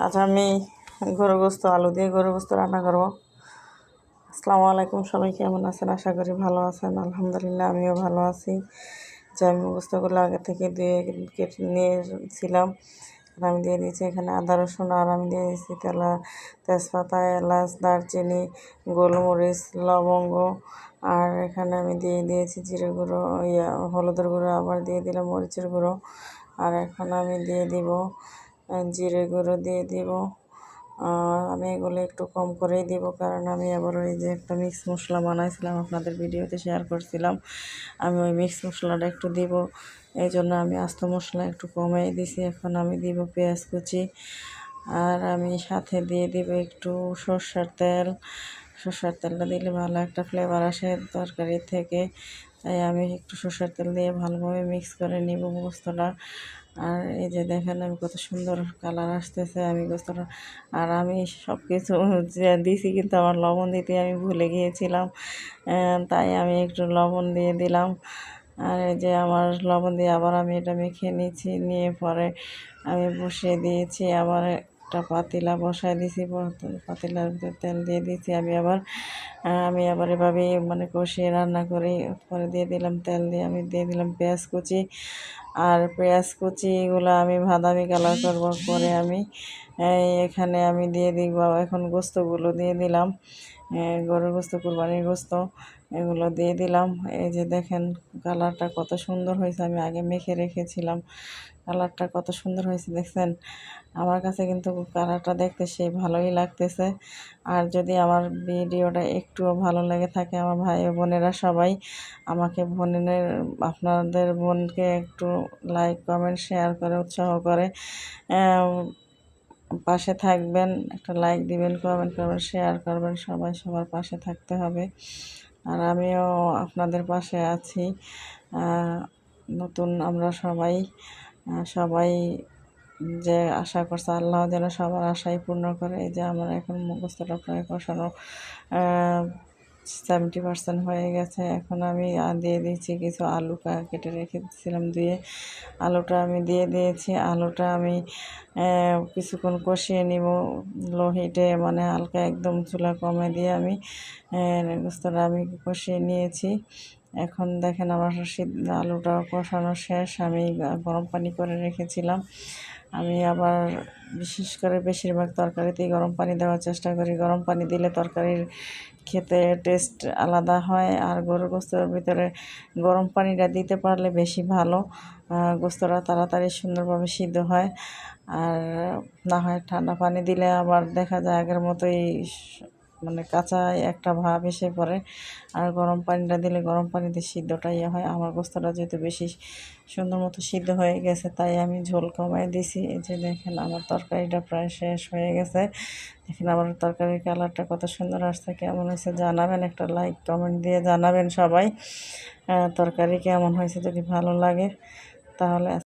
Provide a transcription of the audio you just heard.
আজ আমি গরু গোস্ত আলু দিয়ে গরু গোস্ত রান্না করবো। আসসালামু আলাইকুম, সবাই কেমন আছেন? আশা করি ভালো আছেন। আলহামদুলিল্লাহ, আমিও ভালো আছি। যে আমি গোস্তগুলো আগে থেকে দিয়ে কেটে নিয়েছিলাম, আমি দিয়ে দিয়েছি এখানে আদা রসুন, আর আমি দিয়ে দিয়েছি তেজপাতা, এলাচ, দারচিনি, গোলমরিচ, লবঙ্গ, আর এখানে আমি দিয়ে দিয়েছি জিরে গুঁড়ো, হলুদের গুঁড়ো, আবার দিয়ে দিলাম মরিচের গুঁড়ো, আর এখন আমি দিয়ে দিব জিরে গুঁড়ো দিয়ে দিব। আমি এগুলো একটু কম করেই দিব, কারণ আমি আবার ওই যে একটা মিক্স মশলা বানাইছিলাম, আপনাদের ভিডিওতে শেয়ার করছিলাম, আমি ওই মিক্স মশলাটা একটু দিব, এই জন্য আমি আস্ত মশলা একটু কমেই দিছি। এখন আমি দিব পেঁয়াজ কুচি, আর আমি সাথে দিয়ে দিব একটু সরষের তেল। সরষের তেলটা দিলে ভালো একটা ফ্লেভার আসে তরকারি থেকে, তাই আমি একটু সরষের তেল দিয়ে ভালোভাবে মিক্স করে নিব গোস্তটা। আর এই যে দেখেন আমি কত সুন্দর কালার আসতেছে আমি গোস্তটা। আর আমি সব কিছু দিছি, কিন্তু আমার লবণ দিতে আমি ভুলে গিয়েছিলাম, তাই আমি একটু লবণ দিয়ে দিলাম। আর এই যে আমার লবণ দিয়ে আবার আমি এটা মেখে নিয়েছি, নিয়ে পরে আমি বসিয়ে দিয়েছি, আবার একটা পাতিলা বসায় দিয়েছি, পাতিলার ভিতরে তেল দিয়ে দিয়েছি। আমি আবার এভাবেই মানে কষিয়ে রান্না করি। পরে দিয়ে দিলাম তেল, দিয়ে আমি দিয়ে দিলাম পেঁয়াজ কুচি, আর পেঁয়াজ কুচিগুলো আমি বাদামি কালার করব। পরে আমি এখানে আমি দিয়ে দিব এখন গোস্তগুলো দিয়ে দিলাম, গরুর গোস্ত, কুরবানির গোস্ত, এগুলো দিয়ে দিলাম। এই যে দেখেন কালারটা কত সুন্দর হয়েছে, আমি আগে মেখে রেখেছিলাম, কালারটা কত সুন্দর হয়েছে দেখছেন। আমার কাছে কিন্তু কালারটা দেখতে সেই ভালোই লাগতেছে। আর যদি আমার ভিডিওটা একটুও ভালো লেগে থাকে, আমার ভাই বোনেরা সবাই আমাকে আপনাদের বোনকে একটু লাইক কমেন্ট শেয়ার করে উৎসাহ করে পাশে থাকবেন, একটা লাইক দিবেন, কমেন্ট করবেন, শেয়ার করবেন। সবাই সবার পাশে থাকতে হবে, আর আমিও আপনাদের পাশে আছি। নতুন আমরা সবাই সবাই যে আশা করছে আল্লাহ যেন সবার আশাই পূর্ণ করে। এই যে আমার এখন মুখস্থটা প্রায় কষানো 70% হয়ে গেছে। এখন আমি দিয়ে দিয়েছি কিছু আলু কেটে রেখেছিলাম ধুয়ে, আলুটা আমি দিয়ে দিয়েছি। আলুটা আমি কিছুক্ষণ কষিয়ে নিব লো হিটে, মানে হালকা একদম চুলা কমে দিয়ে আমি গোস্তটা আমি কষিয়ে নিয়েছি। এখন দেখেন আমার আলুটা কষানো শেষ। আমি গরম পানি করে রেখেছিলাম। আমি আবার বিশেষ করে বেশিরভাগ তরকারিতেই গরম পানি দেওয়ার চেষ্টা করি। গরম পানি দিলে তরকারির খেতে টেস্ট আলাদা হয়, আর গরুর গোস্তের ভিতরে গরম পানিটা দিতে পারলে বেশি ভালো, গোস্তটা তাড়াতাড়ি সুন্দরভাবে সিদ্ধ হয়। আর না হয় ঠান্ডা পানি দিলে আবার দেখা যায় আগের মতোই মানে কাঁচা একটা ভাব এসে পড়ে। আর গরম পানিটা দিলে গরম পানিতে সিদ্ধটা হয়। আমার গোস্তটা যেহেতু বেশি সুন্দর মতো সিদ্ধ হয়ে গেছে, তাই আমি ঝোল কমাই দিছি। এই যে দেখেন আমার তরকারিটা প্রায় শেষ হয়ে গেছে। দেখেন আমার তরকারির কালারটা কত সুন্দর আসছে, কেমন হয়েছে জানাবেন, একটা লাইক কমেন্ট দিয়ে জানাবেন সবাই তরকারি কেমন হয়েছে। যদি ভালো লাগে তাহলে